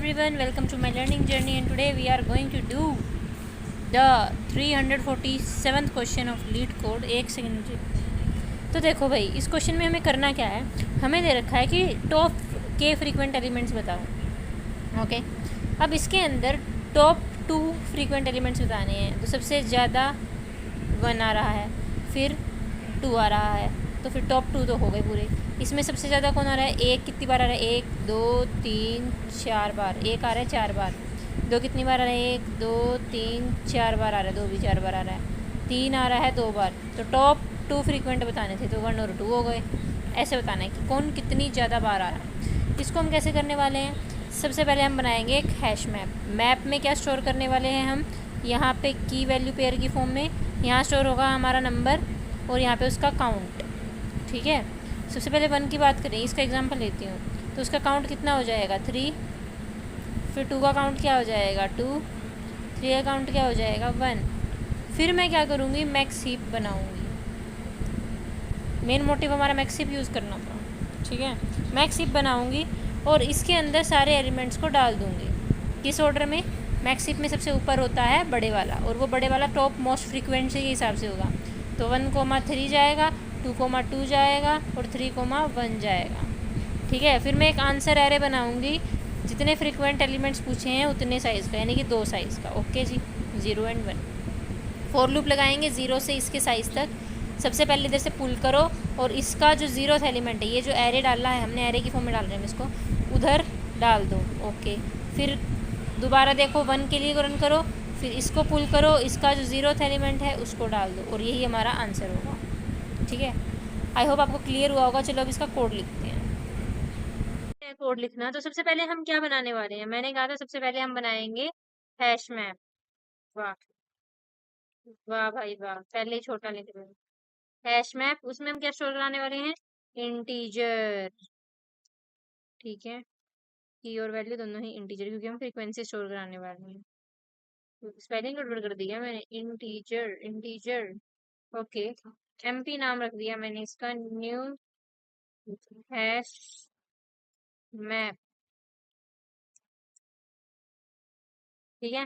everyone, welcome to my learning journey, and today we are going to do the 347th question of leet code. एक second मुझे। तो देखो भाई, इस question में हमें करना क्या है। हमें दे रखा है कि टॉप के फ्रीक्वेंट एलिमेंट्स बताओ। ओके, अब इसके अंदर टॉप 2 फ्रीक्वेंट एलिमेंट्स बताने हैं। तो सबसे ज़्यादा 1 आ रहा है, फिर 2 आ रहा है, तो फिर टॉप 2 तो हो गए पूरे। इसमें सबसे ज़्यादा कौन आ रहा है? 1 कितनी बार आ रहा है? 1 2 3 4 बार। 1 आ रहा है 4 बार। 2 कितनी बार आ रहा है? 1 2 3 4 बार आ रहा है। 2 भी 4 बार आ रहा है। 3 आ रहा है 2 बार। तो टॉप 2 फ्रीक्वेंट बताने थे, तो 1 और 2 हो गए। ऐसे बताना है कि कौन कितनी ज़्यादा बार आ रहा है। इसको हम कैसे करने वाले हैं? सबसे पहले हम बनाएंगे एक हैश मैप। मैप में क्या स्टोर करने वाले हैं हम? यहाँ पे की वैल्यू पेयर की फॉर्म में यहाँ स्टोर होगा हमारा नंबर, और यहाँ पे उसका काउंट। ठीक है, सबसे पहले 1 की बात करें, इसका एग्जांपल लेती हूँ। तो उसका काउंट कितना हो जाएगा? 3। फिर 2 का काउंट क्या हो जाएगा? 2। 3 का काउंट क्या हो जाएगा? 1। फिर मैं क्या करूँगी? मैक्स हीप बनाऊँगी। मेन मोटिव हमारा मैक्स हीप यूज़ करना था। ठीक है, मैक्स हीप बनाऊँगी और इसके अंदर सारे एलिमेंट्स को डाल दूँगी। किस ऑर्डर में? मैक्स हीप में सबसे ऊपर होता है बड़े वाला, और वो बड़े वाला टॉप मोस्ट फ्रीक्वेंसी के हिसाब से होगा। तो 1,3 जाएगा, 2,2 जाएगा, और 3,1 जाएगा। ठीक है, फिर मैं एक आंसर एरे बनाऊंगी, जितने फ्रीक्वेंट एलिमेंट्स पूछे हैं उतने साइज़ का, यानी कि 2 साइज़ का। ओके जी, 0 और 1। फॉर लूप लगाएंगे 0 से इसके साइज़ तक। सबसे पहले इधर से पुल करो, और इसका जो 0th एलिमेंट है, ये जो एरे डाला है हमने, एरे की फॉर्म में डाल रहे हैं इसको, उधर डाल दो। ओके, फिर दोबारा देखो 1 के लिए रन करो, फिर इसको पुल करो, इसका जो 0th एलिमेंट है उसको डाल दो, और यही हमारा आंसर होगा। ठीक है, आई होप आपको क्लियर हुआ होगा। चलो अब इसका कोड लिखते हैं। कोड लिखना, तो सबसे पहले हम क्या बनाने वाले हैं? मैंने कहा था सबसे पहले हम बनाएंगे हैश मैप। वाह वाह भाई वाह, पहले ही छोटा लिख रहे हैं। हैश मैप, उसमें हम क्या स्टोर कराने वाले हैं? इंटीजर। ठीक है, की और वैल्यू दोनों ही इंटीजर, क्योंकि हम फ्रीक्वेंसी स्टोर कराने वाले हैं। तो स्पेलिंग गड़बड़ कर दिया मैंने। Integer integer. ओके, एमपी नाम रख दिया मैंने इसका, न्यू हैश मैप। ठीक है,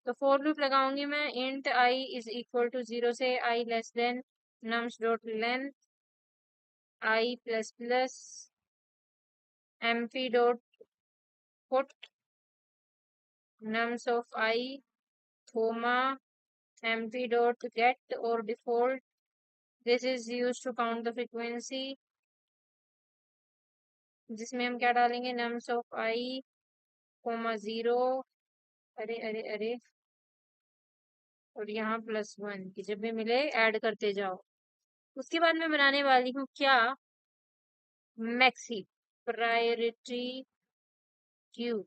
तो फॉर लूप लगाऊंगी मैं। Int I is equal to 0 से I less than nums dot length I plus plus MP dot put nums of I comma MP dot get or default. This is use to count the frequency, जिसमें हम क्या डालेंगे? Nums of I comma 0। अरे अरे अरे, और यहाँ +1 की जब भी मिले ऐड करते जाओ। उसके बाद मैं बनाने वाली हूँ क्या? Maxi priority queue.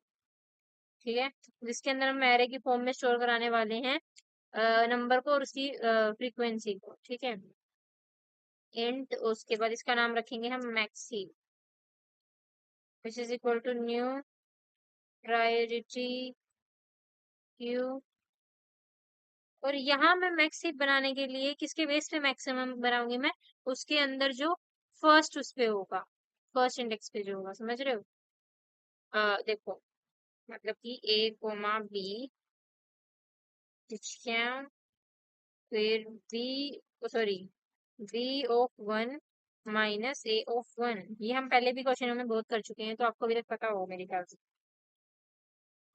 ठीक है, जिसके अंदर हम एरे की फॉर्म में स्टोर कराने वाले हैं नंबर को और उसकी फ्रीक्वेंसी को। ठीक है, इंट, उसके बाद इसका नाम रखेंगे हम maxi, which is equal to new priority queue. और यहाँ मैं मैक्सी बनाने के लिए किसके बेस पे मैक्सिमम बनाऊंगी मैं? उसके अंदर जो फर्स्ट उस पे होगा, फर्स्ट इंडेक्स पे जो होगा, समझ रहे हो? देखो, मतलब कि ए कोमा बी, फिर B, sorry, B of 1 minus A of 1। ये हम पहले भी क्वेश्चनों में बहुत कर चुके हैं, तो आपको अभी तक पता होगा मेरे ख्याल से।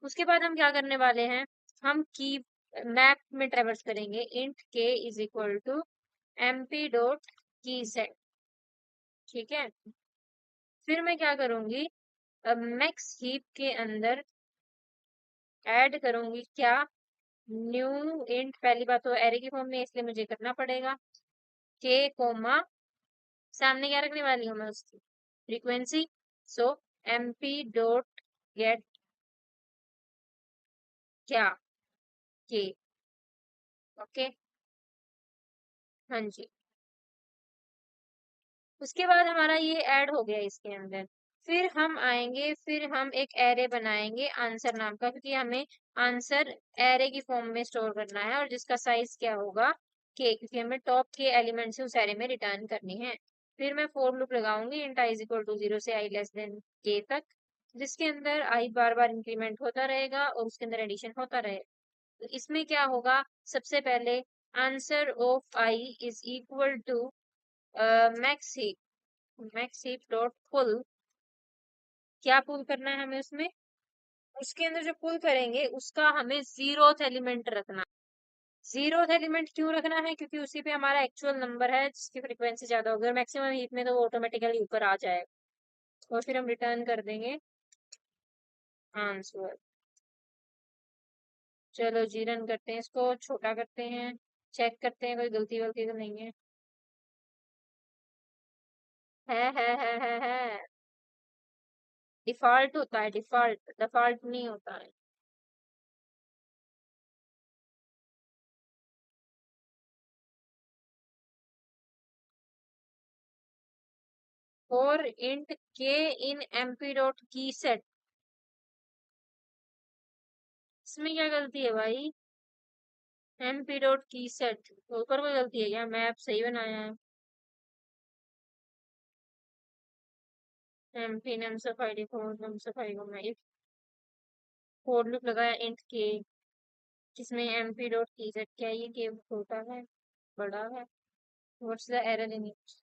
उसके बाद हम क्या करने वाले हैं? हम की मैप में ट्रेवर्स करेंगे। इंट के is equal to MP dot की सेट। ठीक है, फिर मैं क्या करूंगी? अब मैक्स हीप के अंदर ऐड करूंगी क्या? New int. पहली बात तो एरे की फॉर्म में, इसलिए मुझे करना पड़ेगा के कोमा, सामने क्या रखने वाली हूँ मैं? उसकी फ्रीक्वेंसी। सो एमपी डॉट गेट क्या? के। ओके, हाँ जी। उसके बाद हमारा ये ऐड हो गया इसके अंदर। फिर हम आएंगे, फिर हम एक एरे बनाएंगे आंसर नाम का, क्योंकि हमें आंसर एरे की फॉर्म में स्टोर करना है, और जिसका साइज क्या होगा? के, क्योंकि हमें टॉप के एलिमेंट्स उस एरे में रिटर्न करनी है। फिर मैं फॉर लूप लगाऊंगी, int I is equal to 0 से आई लेस देन के तक। जिसके अंदर आई बार बार इंक्रीमेंट होता रहेगा और उसके अंदर एडिशन होता रहेगा। तो इसमें क्या होगा, सबसे पहले answer of I is equal to max heap. Max heap dot pull, क्या पुल करना है हमें उसमें, उसके अंदर जो पुल करेंगे उसका हमें जीरोथ एलिमेंट रखना है। जीरोथ एलिमेंट क्यों रखना है, क्योंकि उसी पे हमारा एक्चुअल नंबर है जिसकी फ्रीक्वेंसी ज्यादा होगी, और मैक्सिमम हीप में तो वो ऑटोमेटिकली ऊपर आ जाएगा, और फिर हम रिटर्न कर देंगे आंसर। चलो जी रन करते हैं, इसको छोटा करते हैं, चेक करते हैं कोई गलती वलती तो नहीं है। है। डिफॉल्ट होता है, डिफॉल्ट डिफॉल्ट नहीं होता है। और इंट के इन एमपी डॉट की सेट, इसमें क्या गलती है भाई, एमपी डॉट की सेट ऊपर कोई गलती है क्या, मैप सही बनाया है। एमपी नेम सफाई नेम सफाई को मैं कोड लूप लगाया इंट के, जिसमें एमपी डॉट की सेट, क्या ये के छोटा है बड़ा है, what's the error in it.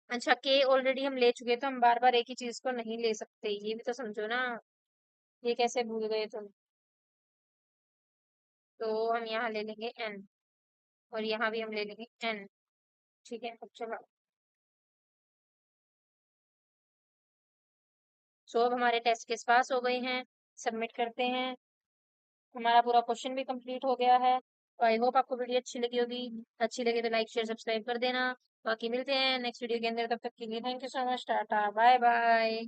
अच्छा के ऑलरेडी हम ले चुके तो हम बार बार एक ही चीज को नहीं ले सकते, ये भी तो समझो ना, ये कैसे भूल गए तुम। तो हम यहाँ ले लेंगे एन, और यहाँ भी हम ले लेंगे एन। ठीक है, अब चलो। सो अब हमारे टेस्ट केस पास हो गए हैं, सबमिट करते हैं। हमारा पूरा क्वेश्चन भी कंप्लीट हो गया है। तो आई होप आपको वीडियो अच्छी लगी होगी, अच्छी लगी तो लाइक शेयर सब्सक्राइब कर देना। बाकी मिलते हैं नेक्स्ट वीडियो के अंदर, तब तक के लिए thank you so much, tata bye bye.